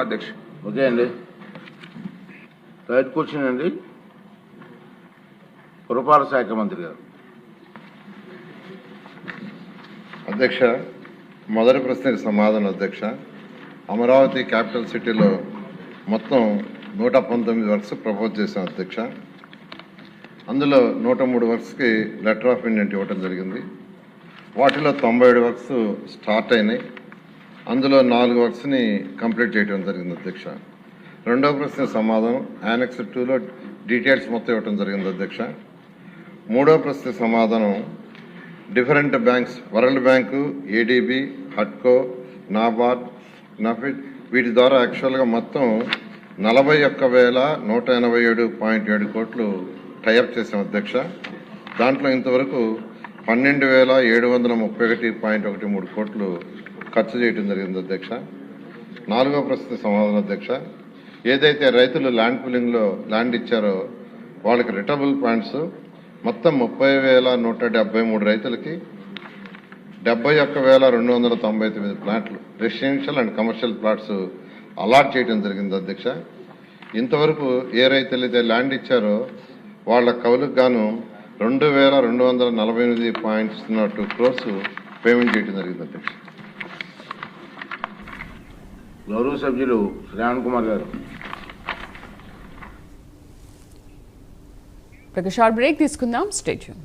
అధ్యక్ష. ఓకే అండి. Third question అండి, పురపాలక శాఖ మంత్రి గారు. అధ్యక్ష, మొదటి ప్రశ్నకు సమాధానం. అధ్యక్ష, అమరావతి క్యాపిటల్ సిటీలో మొత్తం 119 వర్క్స్ ప్రపోజ్ చేశాం అధ్యక్ష. అందులో 103 వర్క్స్కి లెటర్ ఆఫ్ ఇంటెంట్ ఇవ్వడం జరిగింది. వాటిలో 97 వర్క్స్ స్టార్ట్ అయినాయి. అందులో 4 వర్క్స్ని కంప్లీట్ చేయడం జరిగింది అధ్యక్ష. రెండవ ప్రశ్న సమాధానం యానెక్స్ 2లో డీటెయిల్స్ మొత్తం ఇవ్వడం జరిగింది అధ్యక్ష. మూడవ ప్రశ్న సమాధానం different banks, world bank, ADB, హట్కో, నాబార్డ్, నఫిడ్ వీటి ద్వారా యాక్చువల్గా మొత్తం 41,187.7 కోట్లు టైఅప్ చేసాం అధ్యక్ష. దాంట్లో ఇంతవరకు 12,731.13 కోట్లు ఖర్చు చేయడం జరిగింది అధ్యక్ష. నాలుగో ప్రశ్న సమాధానం అధ్యక్ష, ఏదైతే రైతులు ల్యాండ్ పూలింగ్లో ల్యాండ్ ఇచ్చారో వాళ్ళకి రిటబుల్ పాయింట్స్ మొత్తం 30,173 రైతులకి 71,299 ప్లాట్లు residential and commercial plots allot చేయడం జరిగింది అధ్యక్ష. ఇంతవరకు ఏ రైతులు అయితే ల్యాండ్ ఇచ్చారో వాళ్ళ కౌలుకు గాను 2,248.2 క్రోర్స్ పేమెంట్ చేయడం జరిగింది అధ్యక్ష. గౌరవ సభ్యులు శ్రావణ్ కుమార్ గారు. ఒక షార్ట్ బ్రేక్ తీసుకుందాం. Stay tune.